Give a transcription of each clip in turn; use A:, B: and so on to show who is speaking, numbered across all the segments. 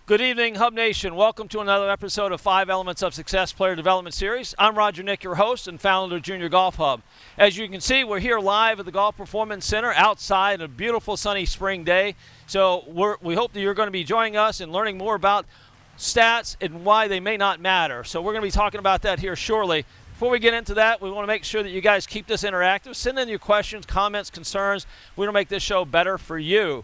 A: Good evening, Hub Nation. Welcome to another episode of 5 Elements of Success Player Development Series. I'm Roger Nick, your host and founder of Junior Golf Hub. As you can see, we're here live at the Golf Performance Center outside, a beautiful sunny spring day. So we hope that you're going to be joining us and learning more about stats and why they may not matter. So we're going to be talking about that here shortly. Before we get into that, we want to make sure that you guys keep this interactive. Send in your questions, comments, concerns. We want to make this show better for you.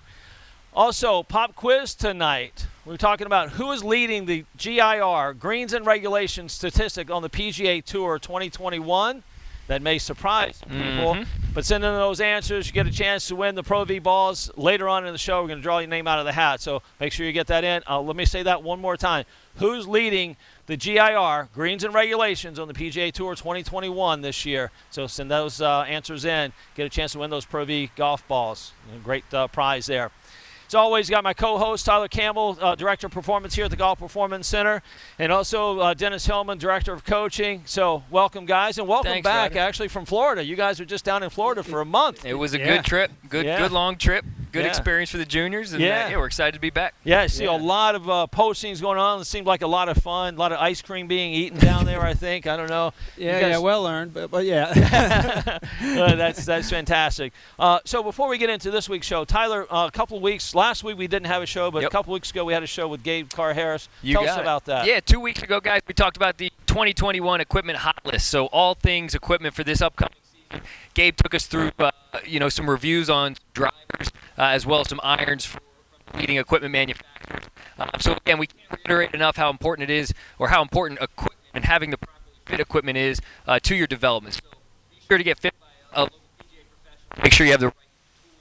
A: Also, pop quiz tonight. We're talking about who is leading the GIR, Greens and Regulations statistic on the PGA Tour 2021. That may surprise people, but send in those answers. You get a chance to win the Pro V balls. Later on in the show, we're going to draw your name out of the hat, so make sure you get that in. Let me say that one more time. Who's leading the GIR, Greens and Regulations, on the PGA Tour 2021 this year? So send those answers in. Get a chance to win those Pro V golf balls. A great prize there. As always, got my co-host, Tyler Campbell, Director of Performance here at the Golf Performance Center, and also Dennis Hillman, Director of Coaching. So welcome, guys, and welcome back, Ryder. Actually, from Florida. You guys were just down in Florida for a month.
B: It was a good trip, good long trip, good experience for the juniors, and we're excited to be back.
A: Yeah, I see a lot of postings going on. It seemed like a lot of fun, a lot of ice cream being eaten down there, I think. I don't know.
C: Yeah, well earned, but yeah.
A: That's fantastic. So before we get into this week's show, Tyler, a couple of weeks, last week we didn't have a show, but a couple weeks ago we had a show with Gabe Carr-Harris. Tell us about that.
B: Yeah, 2 weeks ago, guys, we talked about the 2021 equipment hot list. So all things equipment for this upcoming season. Gabe took us through, some reviews on drivers as well as some irons for leading equipment manufacturers. So again, we can't reiterate enough how important it is, or how important equipment and having the properly fit equipment is to your development. So be sure to get fit by a local PGA professional. Make sure you have the right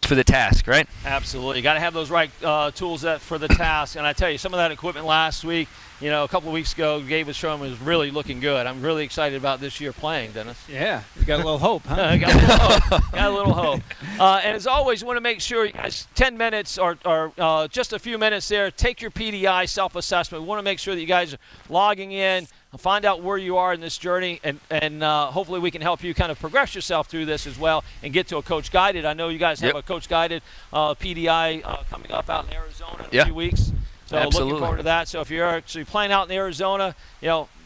B: for the task, right?
A: Absolutely. You got to have those right tools for the task. And I tell you, some of that equipment last week, a couple of weeks ago, Gabe was showing was really looking good. I'm really excited about this year playing, Dennis.
C: Yeah, you got a little hope, huh?
A: Got a little hope. And as always, you want to make sure you guys, 10 minutes or just a few minutes there, take your PDI self-assessment. We want to make sure that you guys are logging in, find out where you are in this journey, and hopefully we can help you kind of progress yourself through this as well and get to a Coach Guided. I know you guys have a Coach Guided PDI coming up out in Arizona in a few weeks. So looking forward to that. So if you're actually playing out in Arizona,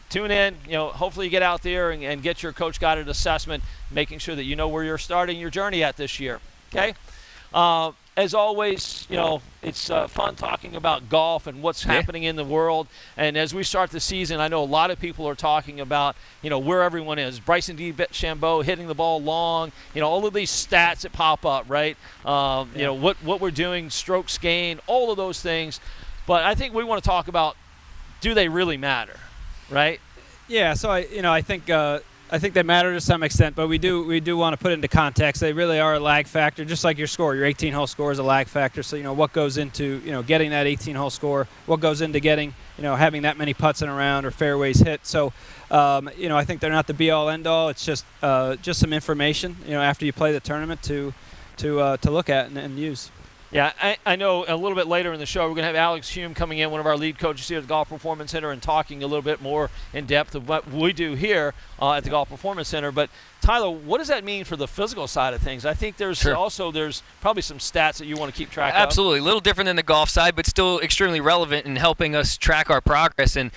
A: tune in. Hopefully you get out there and get your Coach Guided assessment, making sure that you know where you're starting your journey at this year. Okay? As always, it's fun talking about golf and what's happening in the world. And as we start the season, I know a lot of people are talking about, where everyone is. Bryson DeChambeau hitting the ball long, all of these stats that pop up, right? What we're doing, strokes gained, all of those things. But I think we want to talk about, do they really matter, right?
C: Yeah, so I think they matter to some extent, but we do want to put it into context. They really are a lag factor, just like your score. Your 18-hole score is a lag factor. So what goes into getting that 18-hole score? What goes into getting having that many putts in a round or fairways hit? So I think they're not the be-all end-all. It's just some information after you play the tournament to look at and use.
A: Yeah, I know a little bit later in the show we're going to have Alex Hume coming in, one of our lead coaches here at the Golf Performance Center, and talking a little bit more in depth of what we do here at the Golf Performance Center. But Tyler, what does that mean for the physical side of things? I think there's probably some stats that you want to keep track of.
B: Absolutely. A little different than the golf side, but still extremely relevant in helping us track our progress and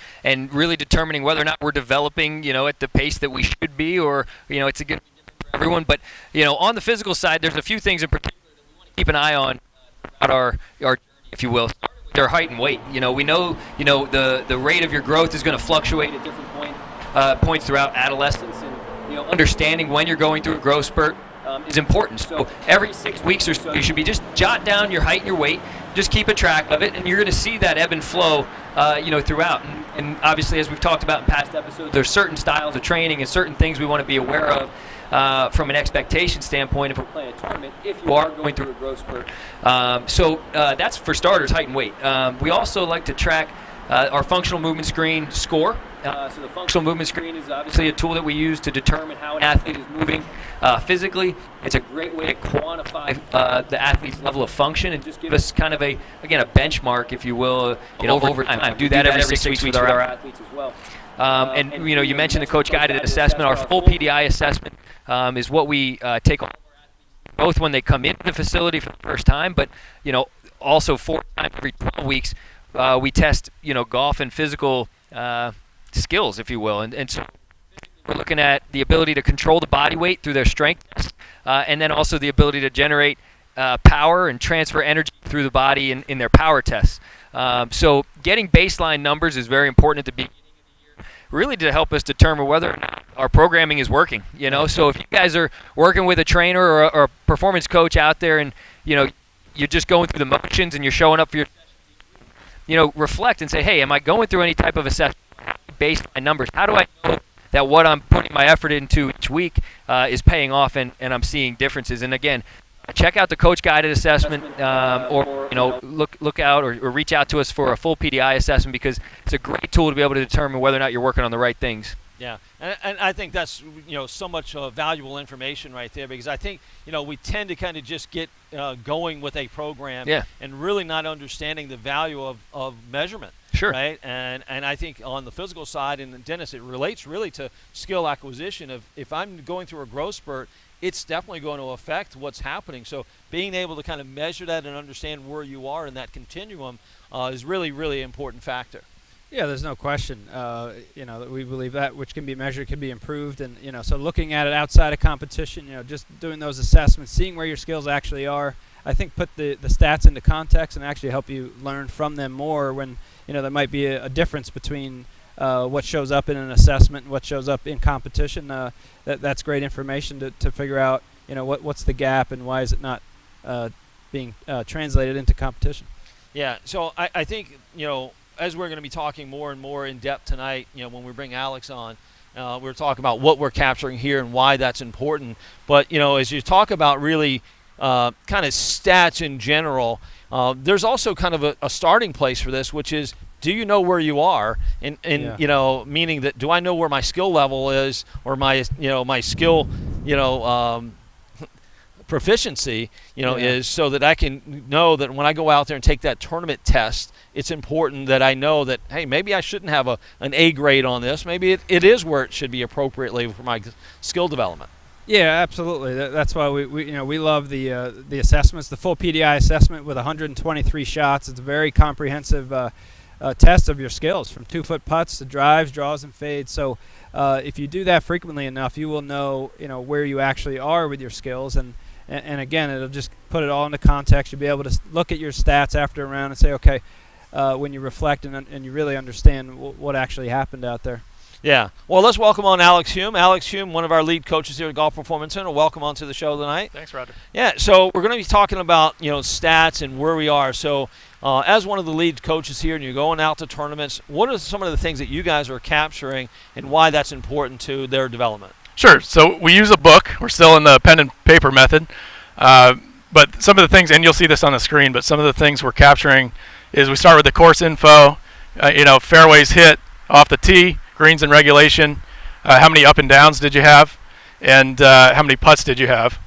B: really determining whether or not we're developing, at the pace that we should be, or, it's a good for everyone. But, on the physical side, there's a few things in particular that we want to keep an eye on our journey, if you will. Starting with their height and weight. We know, the rate of your growth is going to fluctuate at different points throughout adolescence, and understanding when you're going through a growth spurt is important. So every 6 weeks or so, you should be just jot down your height and your weight, just keep a track of it, and you're going to see that ebb and flow, throughout. And obviously, as we've talked about in past episodes, there's certain styles of training and certain things we want to be aware of. From an expectation standpoint, if we're playing a tournament, if you are going through a growth spurt. So that's for starters, height and weight. We also like to track our functional movement screen score. So the functional movement screen is obviously a tool that we use to determine how an athlete is moving physically. It's a great way to quantify the athlete's level of function and just give us kind of a benchmark, if you will, over time. Do that every 6 weeks with our athletes as well. And you mentioned the coach guided assessment. Our full PDI assessment is what we take on both when they come into the facility for the first time, but also 4 times every 12 weeks we test, golf and physical skills, if you will. And so we're looking at the ability to control the body weight through their strength test, and then also the ability to generate power and transfer energy through the body in their power tests. So getting baseline numbers is very important at the beginning of the year, really to help us determine whether or not our programming is working. So if you guys are working with a trainer or a performance coach out there, and you're just going through the motions and you're showing up for your, reflect and say, hey, am I going through any type of assessment? Baseline numbers. How do I know that what I'm putting my effort into each week is paying off and I'm seeing differences? And again, check out the coach-guided assessment, or look out or reach out to us for a full PDI assessment, because it's a great tool to be able to determine whether or not you're working on the right things.
A: Yeah, and I think that's so much valuable information right there, because I think we tend to kind of just get going with a program, and really not understanding the value of measurement.
B: Sure.
A: Right, and I think on the physical side, and Dennis, it relates really to skill acquisition. If I'm going through a growth spurt, it's definitely going to affect what's happening. So being able to kind of measure that and understand where you are in that continuum is really, really important factor.
C: Yeah, there's no question. That we believe that which can be measured can be improved, and so looking at it outside of competition, just doing those assessments, seeing where your skills actually are, I think put the stats into context and actually help you learn from them more when there might be a difference between what shows up in an assessment and what shows up in competition. That's great information to figure out what's the gap and why is it not being translated into competition.
A: Yeah, so I think as we're going to be talking more and more in depth tonight, when we bring Alex on, we're talking about what we're capturing here and why that's important. But as you talk about really kind of stats in general, there's also kind of a starting place for this, which is, do you know where you are? And meaning that, do I know where my skill level is, or my my skill proficiency is, so that I can know that when I go out there and take that tournament test, it's important that I know that, hey, maybe I shouldn't have an A grade on this. Maybe it is where it should be appropriately for my skill development.
C: Yeah, absolutely. That's why we love the assessments, the full PDI assessment with 123 shots. It's a very comprehensive test of your skills, from 2-foot putts to drives, draws, and fades. So if you do that frequently enough, you will know where you actually are with your skills, and again, it'll just put it all into context. You'll be able to look at your stats after a round and say, okay, when you reflect and you really understand what actually happened out there.
A: Yeah. Well, let's welcome on Alex Hume. Alex Hume, one of our lead coaches here at Golf Performance Center. Welcome onto the show tonight.
D: Thanks, Roger.
A: Yeah. So we're going to be talking about stats and where we are. So as one of the lead coaches here, and you're going out to tournaments, what are some of the things that you guys are capturing and why that's important to their development?
D: Sure. So we use a book. We're still in the pen and paper method, but some of the things, and you'll see this on the screen, but some of the things we're capturing is we start with the course info. Fairways hit off the tee, greens in regulation, how many up and downs did you have, and how many putts did you have.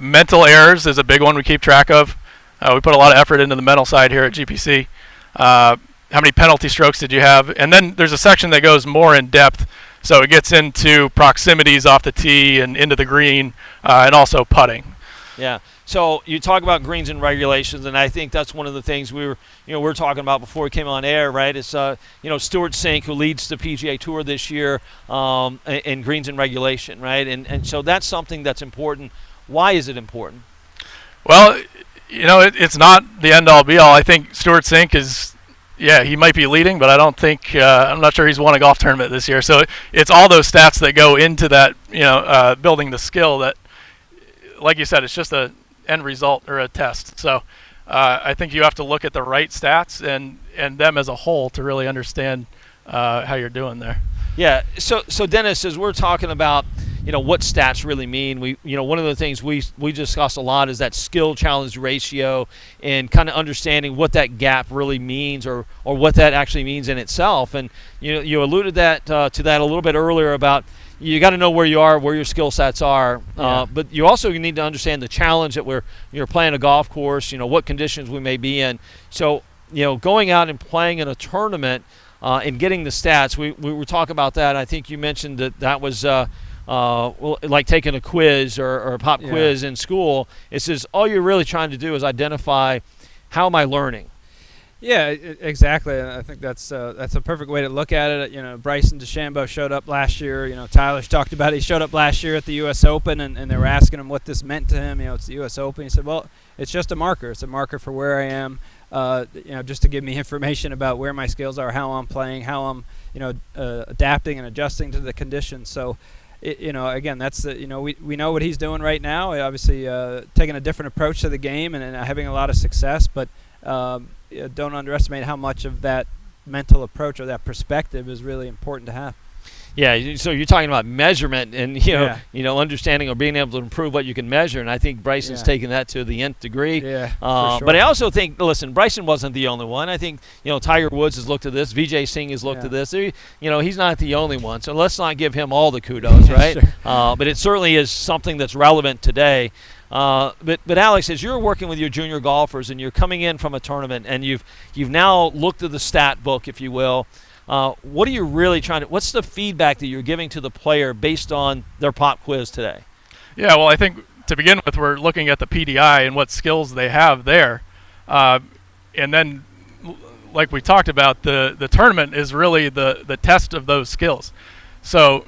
D: Mental errors is a big one we keep track of. We put a lot of effort into the mental side here at GPC. How many penalty strokes did you have? And then there's a section that goes more in depth, so it gets into proximities off the tee and into the green, and also putting.
A: Yeah. So you talk about greens and regulations, and I think that's one of the things we were talking about before we came on air, right? It's Stuart Sink, who leads the PGA Tour this year in greens and regulation, right? And so that's something that's important. Why is it important?
D: Well, it's not the end-all be-all. I think Stuart Sink is, he might be leading, but I don't think I'm not sure he's won a golf tournament this year. So it's all those stats that go into that, building the skill that, like you said, it's just a end result or a test. So I think you have to look at the right stats and them as a whole to really understand how you're doing there.
A: Yeah. So Dennis, as we're talking about what stats really mean, one of the things we discuss a lot is that skill challenge ratio, and kind of understanding what that gap really means, or what that actually means in itself. And you alluded to that a little bit earlier about, you got to know where you are, where your skill sets are, but you also need to understand the challenge that you're playing a golf course, what conditions we may be in. So, going out and playing in a tournament and getting the stats, we were talking about that. I think you mentioned that was like taking a quiz or a pop quiz in school. It says all you're really trying to do is identify, how am I learning?
C: Yeah, exactly. I think that's a perfect way to look at it. You know, Bryson DeChambeau showed up last year. You know, Tyler's talked about it. He showed up last year at the U.S. Open, and they were asking him what this meant to him. You know, it's the U.S. Open. He said, well, it's just a marker. It's a marker for where I am, you know, just to give me information about where my skills are, how I'm playing, how I'm, you know, adapting and adjusting to the conditions. So, you know, again, that's the, you know, we know what he's doing right now. Obviously, taking a different approach to the game and having a lot of success, but don't underestimate how much of that mental approach or that perspective is really important to have.
A: Yeah, so you're talking about measurement and you know, understanding or being able to improve what you can measure, and I think Bryson's taken that to the nth degree.
C: Yeah, for sure.
A: But I also think, listen, Bryson wasn't the only one. I think, you know, Tiger Woods has looked at this, Vijay Singh has looked at this. You know, he's not the only one, so let's not give him all the kudos, right?
C: Sure.
A: But it certainly is something that's relevant today. But Alex, as you're working with your junior golfers and you're coming in from a tournament and you've now looked at the stat book, if you will. What are you really trying to? What's the feedback that you're giving to the player based on their pop quiz today?
D: Yeah, well, I think to begin with, we're looking at the PDI and what skills they have there, and then, like we talked about, the tournament is really the test of those skills. So,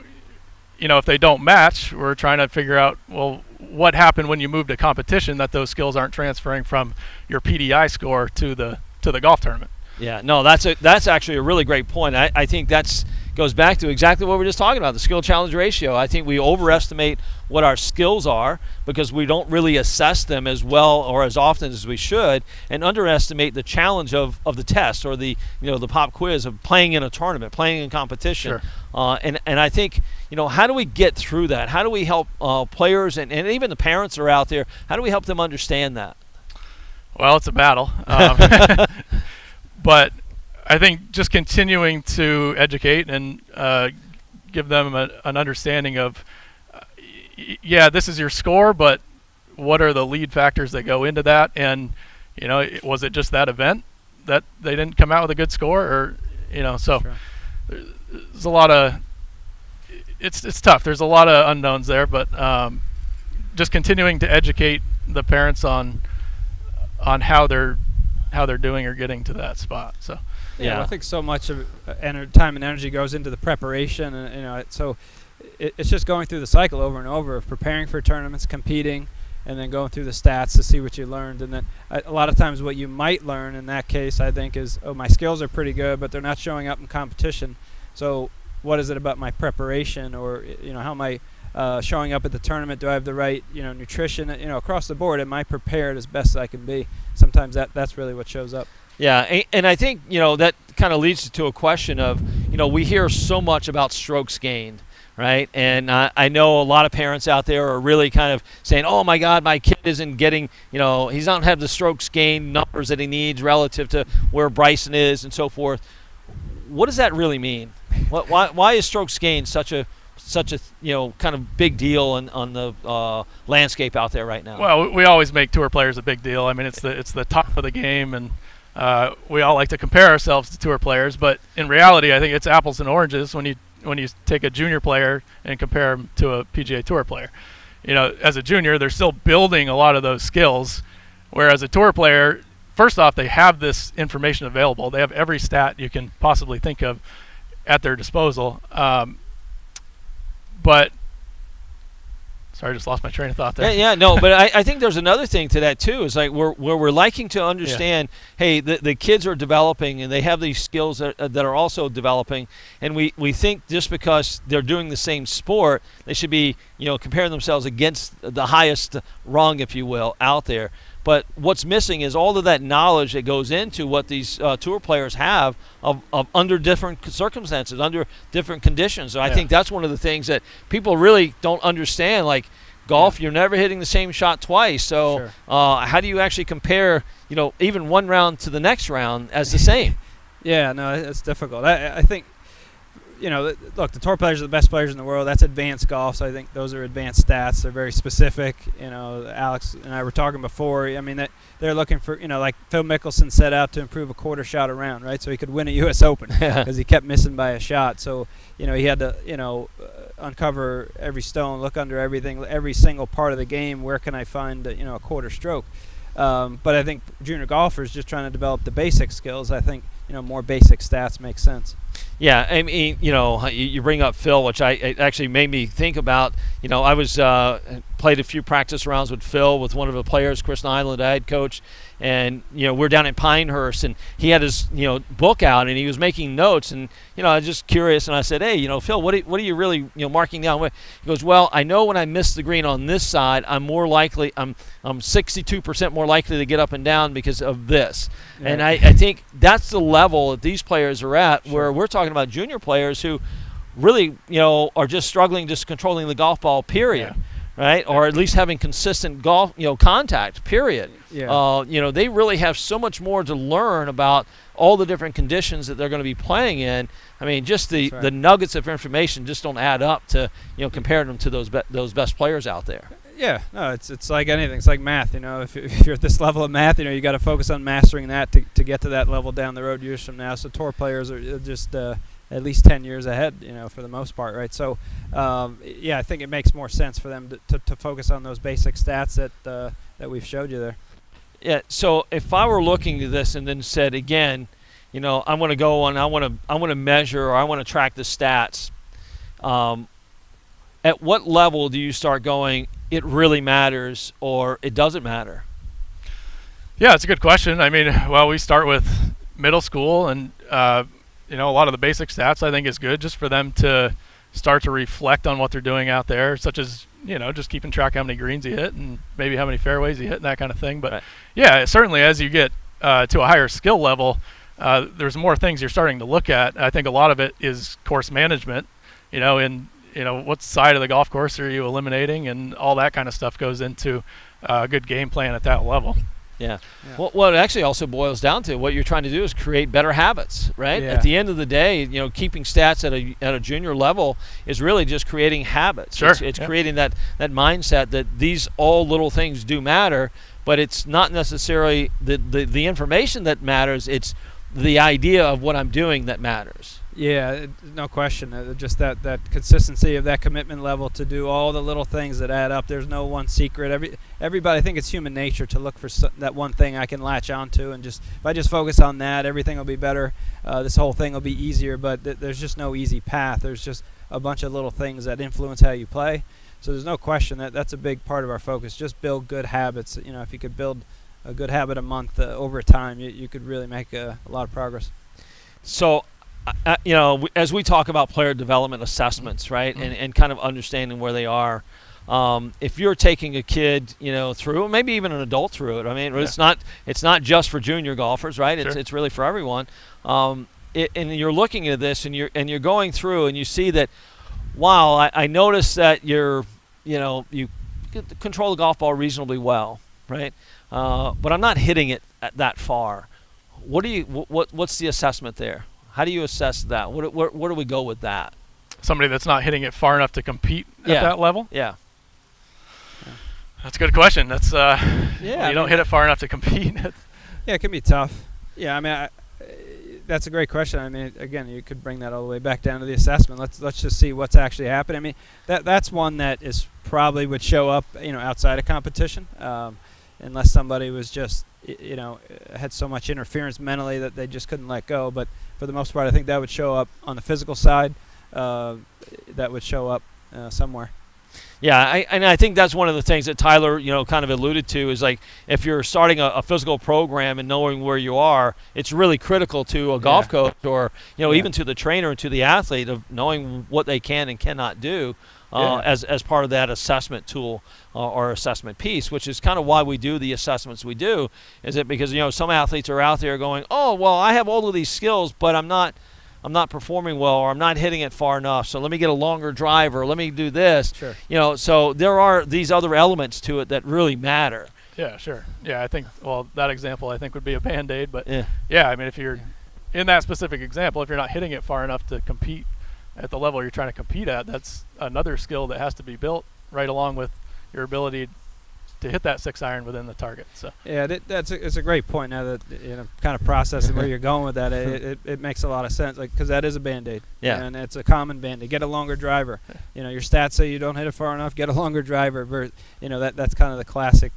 D: you know, if they don't match, we're trying to figure out, well, what happened when you moved to competition that those skills aren't transferring from your PDI score to the golf tournament.
A: Yeah, no, that's actually a really great point. I think that's goes back to exactly what we were just talking about, the skill-challenge ratio. I think we overestimate what our skills are because we don't really assess them as well or as often as we should, and underestimate the challenge of the test or the, you know, the pop quiz of playing in a tournament, playing in competition.
D: Sure.
A: And I think, you know, how do we get through that? How do we help players and even the parents that are out there, how do we help them understand that?
D: Well, it's a battle. But I think just continuing to educate and give them an understanding of, yeah, this is your score, but what are the lead factors that go into that? And, you know, was it just that event that they didn't come out with a good score? Or, you know, so
C: Sure.
D: There's a lot of, it's tough. There's a lot of unknowns there, but just continuing to educate the parents on how they're doing or getting to that spot. So
C: yeah, I think so much of time and energy goes into the preparation, and, you know, so it's just going through the cycle over and over of preparing for tournaments, competing, and then going through the stats to see what you learned. And then a lot of times what you might learn in that case, I think, is, oh, my skills are pretty good, but they're not showing up in competition. So what is it about my preparation, or, you know, how am I showing up at the tournament? Do I have the right, you know, nutrition? You know, across the board, am I prepared as best as I can be? Sometimes that's really what shows up.
A: Yeah, and I think, you know, that kind of leads to a question of, you know, we hear so much about strokes gained, right? And I know a lot of parents out there are really kind of saying, oh, my God, my kid isn't getting, you know, he's not have the strokes gained numbers that he needs relative to where Bryson is and so forth. What does that really mean? Why is strokes gained such a you know, kind of big deal on the landscape out there right now?
D: Well, we always make tour players a big deal. I mean, it's the top of the game, and we all like to compare ourselves to tour players. But in reality, I think it's apples and oranges when you take a junior player and compare him to a PGA Tour player. You know, as a junior, they're still building a lot of those skills, whereas a tour player, first off, they have this information available. They have every stat you can possibly think of at their disposal. But sorry, I just lost my train of thought there.
A: Yeah, no, but I think there's another thing to that too. Is like we're liking to understand, hey, the kids are developing and they have these skills that are also developing, and we think just because they're doing the same sport, they should be, you know, comparing themselves against the highest rung, if you will, out there. But what's missing is all of that knowledge that goes into what these tour players have of under different circumstances, under different conditions. So I think that's one of the things that people really don't understand. Like golf, you're never hitting the same shot twice. So how do you actually compare, you know, even one round to the next round as the same?
C: Yeah, no, it's difficult. I think, you know, look, the tour players are the best players in the world. That's advanced golf, so I think those are advanced stats. They're very specific. You know, Alex and I were talking before. I mean, they're looking for, you know, like Phil Mickelson set out to improve a quarter shot a round, right? So he could win a U.S. Open because he kept missing by a shot. So, you know, he had to, you know, uncover every stone, look under everything, every single part of the game. Where can I find, you know, a quarter stroke? But I think junior golfers just trying to develop the basic skills. I think more basic stats make sense.
A: Yeah, I mean, you bring up Phil, which it actually made me think about. I was played a few practice rounds with Phil, with one of the players, Chris Nyland, the head coach, and we're down at Pinehurst, and he had his book out, and he was making notes, and I was just curious, and I said, hey, Phil, what are you really marking down? He goes, well, I know when I miss the green on this side, I'm 62% more likely to get up and down because of this. Yeah. And I think that's the level that these players are at, where we're talking about junior players who really are just struggling, just controlling the golf ball, period. Yeah. Right, or at least having consistent golf, contact, period. Yeah. They really have so much more to learn about all the different conditions that they're going to be playing in. I mean, just the nuggets of information just don't add up to comparing them to those best players out there.
C: Yeah, no, it's like anything. It's like math. If you're at this level of math, you got to focus on mastering that to get to that level down the road years from now. So tour players are just at least 10 years ahead, for the most part, right? So, I think it makes more sense for them to focus on those basic stats that we've showed you there.
A: Yeah. So if I were looking at this and then said again, I want to go and I want to measure, or I want to track the stats. At what level do you start going, it really matters, or it doesn't matter?
D: Yeah, it's a good question. I mean, well, we start with middle school, and a lot of the basic stats I think is good just for them to start to reflect on what they're doing out there, such as, just keeping track how many greens you hit and maybe how many fairways you hit and that kind of thing. But yeah, certainly as you get to a higher skill level, there's more things you're starting to look at. I think a lot of it is course management, what side of the golf course are you eliminating, and all that kind of stuff goes into a good game plan at that level.
A: Yeah. Well, what it actually also boils down to, what you're trying to do is create better habits, right?
C: Yeah.
A: At the end of the day, keeping stats at a junior level is really just creating habits.
D: Sure.
A: It's creating that mindset that these all little things do matter, but it's not necessarily the information that matters. It's the idea of what I'm doing that matters.
C: Yeah, no question. Just that consistency of that commitment level to do all the little things that add up. There's no one secret. Everybody, I think it's human nature to look for that one thing I can latch onto, and if I just focus on that, everything will be better. This whole thing will be easier, but there's just no easy path. There's just a bunch of little things that influence how you play. So there's no question that's a big part of our focus. Just build good habits. If you could build a good habit a month over time, you could really make a lot of progress.
A: So, as we talk about player development assessments, right, and kind of understanding where they are, if you're taking a kid, through, maybe even an adult through it, I mean, it's not just for junior golfers, right?
D: Sure.
A: It's really for everyone. And you're looking at this, and you're going through, and you see that, wow, I noticed that you control the golf ball reasonably well, right? But I'm not hitting it that far. What's the assessment there? How do you assess that? Where do we go with that?
D: Somebody that's not hitting it far enough to compete at that level?
A: Yeah.
D: That's a good question. That's you don't hit it far enough to compete.
C: Yeah, it can be tough. Yeah, I mean, that's a great question. I mean, again, you could bring that all the way back down to the assessment. Let's just see what's actually happening. I mean, that's one that is probably would show up, outside of competition, unless somebody was just, had so much interference mentally that they just couldn't let go. But for the most part, I think that would show up on the physical side. That would show up somewhere.
A: Yeah, and I think that's one of the things that Tyler, kind of alluded to, is like, if you're starting a physical program and knowing where you are, it's really critical to a golf coach, or even to the trainer and to the athlete, of knowing what they can and cannot do as part of that assessment tool or assessment piece, which is kind of why we do the assessments we do. Is it because some athletes are out there going, oh, well, I have all of these skills, but I'm not performing well, or I'm not hitting it far enough, so let me get a longer driver, let me do this.
C: Sure.
A: So there are these other elements to it that really matter.
D: Yeah, sure. Yeah, I think, that example I think would be a Band-Aid, but
A: yeah,
D: I mean, if you're in that specific example, if you're not hitting it far enough to compete at the level you're trying to compete at, that's another skill that has to be built right along with your ability to hit that 6-iron within the target. So
C: yeah, it's a great point. Now that kind of processing where you're going with that, it makes a lot of sense. Like, because that is a Band-Aid.
A: Yeah,
C: and it's a common Band-Aid. Get a longer driver. Your stats say you don't hit it far enough. Get a longer driver. That's kind of the classic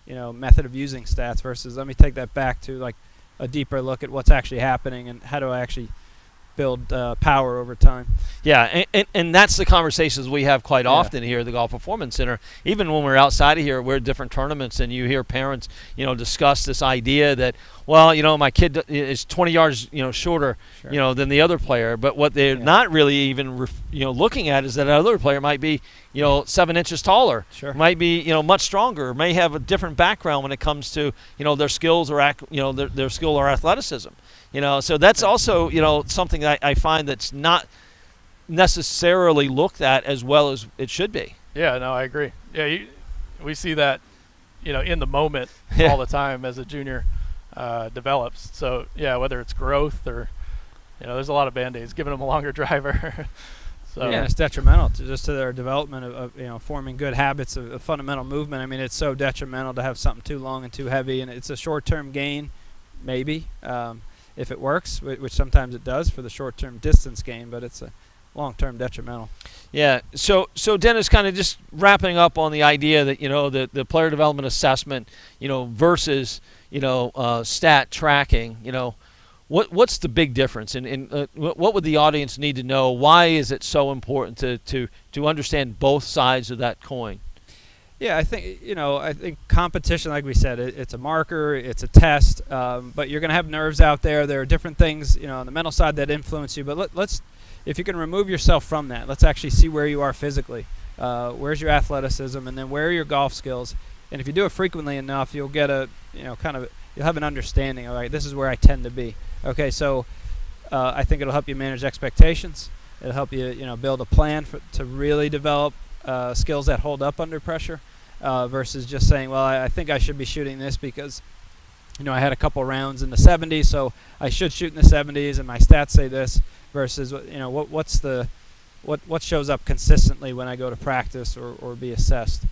C: method of using stats versus let me take that back to like a deeper look at what's actually happening and how do I actually build power over time.
A: Yeah, and that's the conversations we have quite often here at the Golf Performance Center. Even when we're outside of here, we're at different tournaments, and you hear parents, discuss this idea that, well, my kid is 20 yards, shorter,
C: Sure.
A: Than the other player. But what they're not really even, looking at is that other player might be, 7 inches taller,
C: Sure.
A: might be, much stronger, may have a different background when it comes to, their skills or, their skill or athleticism. So that's also, something that I find that's not necessarily looked at as well as it should be.
D: Yeah, no, I agree. Yeah, we see that, in the moment all the time as a junior develops. So, yeah, whether it's growth or, there's a lot of Band-Aids, giving them a longer driver. So
C: Yeah, it's detrimental to their development of forming good habits of fundamental movement. I mean, it's so detrimental to have something too long and too heavy, and it's a short-term gain, maybe, if it works, which sometimes it does for the short-term distance gain, but it's a long-term detrimental.
A: Yeah. So Dennis, kind of just wrapping up on the idea that the player development assessment, versus stat tracking. What's the big difference, and what would the audience need to know? Why is it so important to understand both sides of that coin?
C: Yeah, I think competition, like we said, it's a marker, it's a test, but you're going to have nerves out there. There are different things, on the mental side that influence you. But let's, if you can remove yourself from that, let's actually see where you are physically. Where's your athleticism, and then where are your golf skills? And if you do it frequently enough, you'll get you'll have an understanding. All right, this is where I tend to be. Okay, so I think it'll help you manage expectations. It'll help you, build a plan to really develop skills that hold up under pressure. Versus just saying, well, I think I should be shooting this because, I had a couple rounds in the 70s, so I should shoot in the 70s, and my stats say this. Versus, what shows up consistently when I go to practice or be assessed.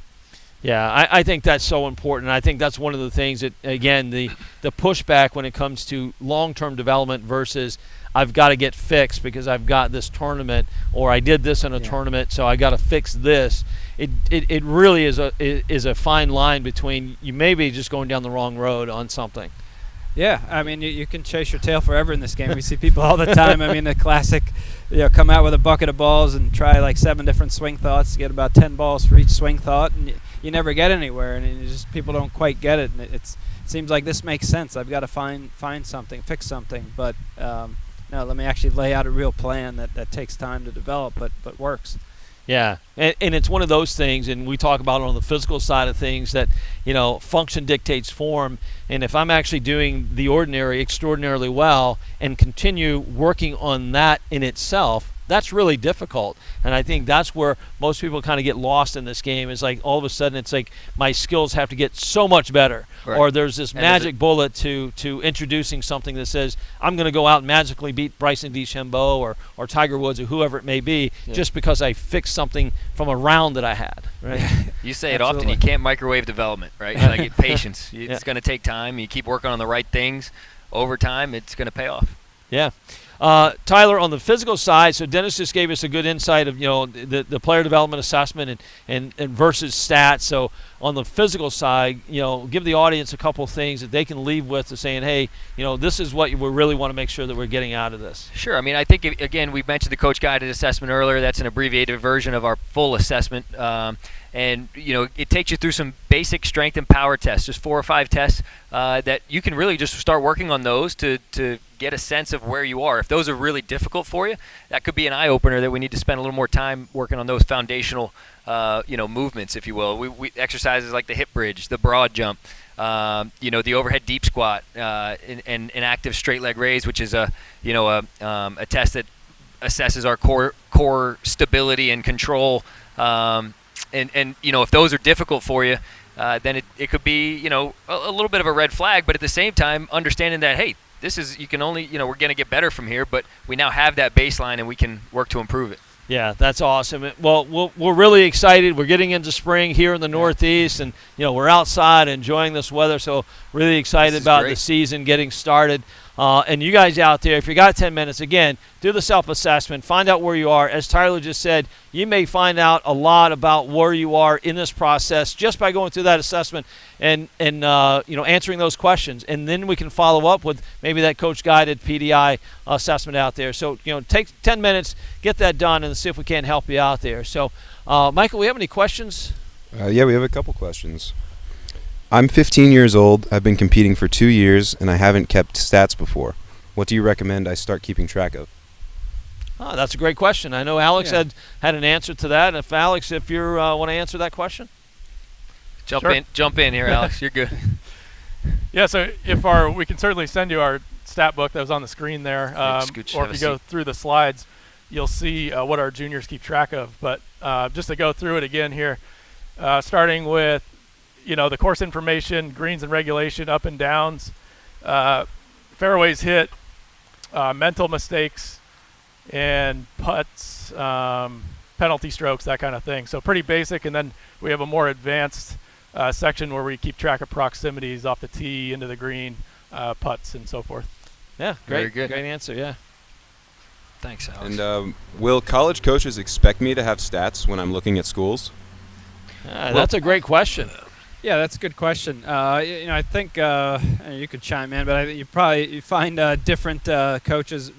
A: Yeah, I think that's so important. I think that's one of the things that, again, the pushback when it comes to long-term development versus I've got to get fixed because I've got this tournament, or I did this in a tournament, so I got to fix this. It really is a fine line between you maybe just going down the wrong road on something.
C: Yeah, I mean, you can chase your tail forever in this game. We see people all the time. I mean, the classic, come out with a bucket of balls and try like 7 different swing thoughts to get about 10 balls for each swing thought, and you never get anywhere, and people don't quite get it. And it seems like this makes sense. I've got to find something, fix something, but no, let me actually lay out a real plan that takes time to develop, but works.
A: Yeah, and it's one of those things, and we talk about it on the physical side of things, that function dictates form, and if I'm actually doing the ordinary extraordinarily well and continue working on that in itself, that's really difficult. And I think that's where most people kind of get lost in this game, is like all of a sudden it's like my skills have to get so much better. Right. Or there's this magic bullet to introducing something that says I'm going to go out and magically beat Bryson DeChambeau or Tiger Woods or whoever it may be, just because I fixed something from a round that I had. Right?
B: You say it often, you can't microwave development, right? You gotta get patience. It's going to take time. You keep working on the right things. Over time, it's going to pay off.
A: Yeah. Tyler, on the physical side, so Dennis just gave us a good insight of the player development assessment and versus stats. So on the physical side, give the audience a couple of things that they can leave with to saying, hey, this is what we really want to make sure that we're getting out of this.
B: Sure. I mean, I think again we mentioned the coach guided assessment earlier. That's an abbreviated version of our full assessment. And it takes you through some basic strength and power tests, just 4 or 5 tests that you can really just start working on those to get a sense of where you are. If those are really difficult for you, that could be an eye-opener that we need to spend a little more time working on those foundational movements, if you will. We exercises like the hip bridge, the broad jump, the overhead deep squat, and active straight leg raise, which is a test that assesses our core stability and control. And if those are difficult for you, then it could be a little bit of a red flag. But at the same time, understanding that, hey, this is, you can only, we're going to get better from here, but we now have that baseline and we can work to improve it.
A: Yeah, that's awesome. Well, we're really excited. We're getting into spring here in the Northeast, and we're outside enjoying this weather, so really excited about the season getting started. And you guys out there, if you got 10 minutes, again, do the self-assessment, find out where you are. As Tyler just said, you may find out a lot about where you are in this process just by going through that assessment and answering those questions. And then we can follow up with maybe that coach-guided PDI assessment out there. So, take 10 minutes, get that done, and see if we can help you out there. So, Michael, we have any questions?
E: Yeah, we have a couple questions. I'm 15 years old. I've been competing for 2 years, and I haven't kept stats before. What do you recommend I start keeping track of?
A: Oh, that's a great question. I know Alex had an answer to that. If Alex, if you want to answer that question,
B: jump in here, Alex. You're good.
D: Yeah, so we can certainly send you our stat book that was on the screen there, or if you go through the slides, you'll see what our juniors keep track of. But just to go through it again here, starting with the course information, greens and regulation, up and downs, fairways hit, mental mistakes, and putts, penalty strokes, that kind of thing. So pretty basic, and then we have a more advanced section where we keep track of proximities off the tee into the green, putts, and so forth.
A: Yeah,
B: Very
A: great,
B: good.
A: great answer. Yeah.
B: Thanks, Alex.
E: And will college coaches expect me to have stats when I'm looking at schools?
A: That's a great question.
C: Yeah, that's a good question. I think you could chime in, but I think you find different coaches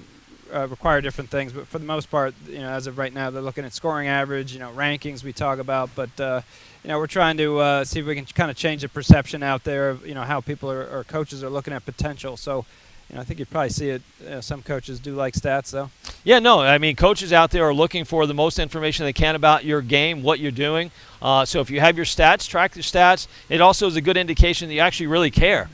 C: require different things. But for the most part, as of right now, they're looking at scoring average, rankings we talk about. But we're trying to see if we can kind of change the perception out there of how people or coaches are looking at potential. So. I think you probably see it. Some coaches do like stats, though.
A: Yeah, no. I mean, coaches out there are looking for the most information they can about your game, what you're doing. So if you have your stats, track your stats. It also is a good indication that you actually really care.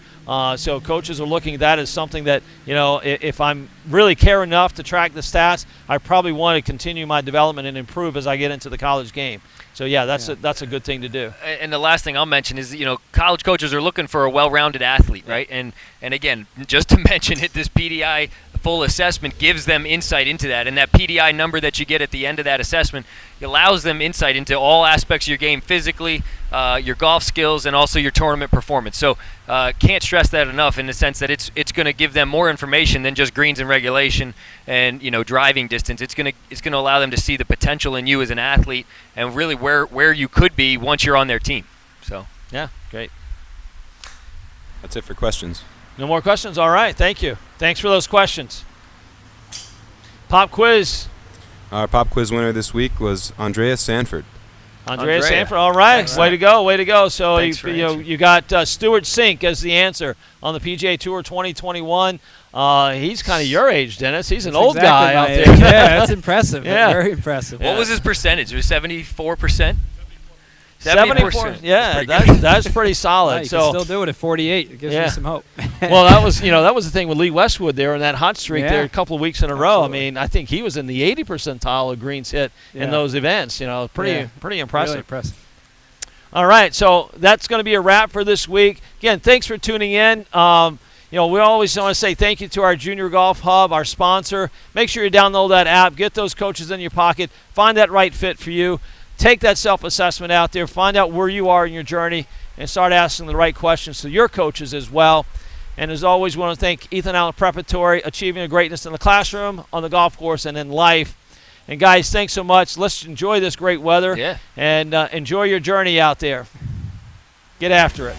A: So coaches are looking at that as something that, if I'm really care enough to track the stats, I probably want to continue my development and improve as I get into the college game. So, yeah, that's a good thing to do.
B: And the last thing I'll mention is, college coaches are looking for a well-rounded athlete, right? And again, just to mention it, this PDI full assessment gives them insight into that. And that PDI number that you get at the end of that assessment allows them insight into all aspects of your game physically, your golf skills, and also your tournament performance. So can't stress that enough in the sense that it's going to give them more information than just greens and regulation and driving distance. It's going to allow them to see the potential in you as an athlete and really where you could be once you're on their team. So
A: yeah, great.
E: That's it for questions.
A: No more questions? All right, thank you. Thanks for those questions. Pop quiz.
E: Our pop quiz winner this week was Andrea Sanford.
A: Andrea Sanford, all right. Excellent. Way to go. So you got Stuart Sink as the answer on the PGA Tour 2021. He's kind of your age, Dennis. He's an old guy out there.
C: Yeah, that's impressive.
A: Yeah.
C: Very impressive.
B: What was his percentage? It was 74%?
A: 74%. Yeah, that's pretty solid.
C: Yeah, you can still do it at 48. It gives you some hope.
A: Well, that was the thing with Lee Westwood there in that hot streak there a couple of weeks in a row. I mean, I think he was in the 80 percentile of greens hit in those events. Pretty impressive.
C: Really impressive.
A: All right, so that's going to be a wrap for this week. Again, thanks for tuning in. We always want to say thank you to our Junior Golf Hub, our sponsor. Make sure you download that app, get those coaches in your pocket, find that right fit for you. Take that self-assessment out there, find out where you are in your journey, and start asking the right questions to your coaches as well. And as always, we want to thank Ethan Allen Preparatory, achieving a greatness in the classroom, on the golf course, and in life. And guys, thanks so much. Let's enjoy this great weather and enjoy your journey out there. Get after it.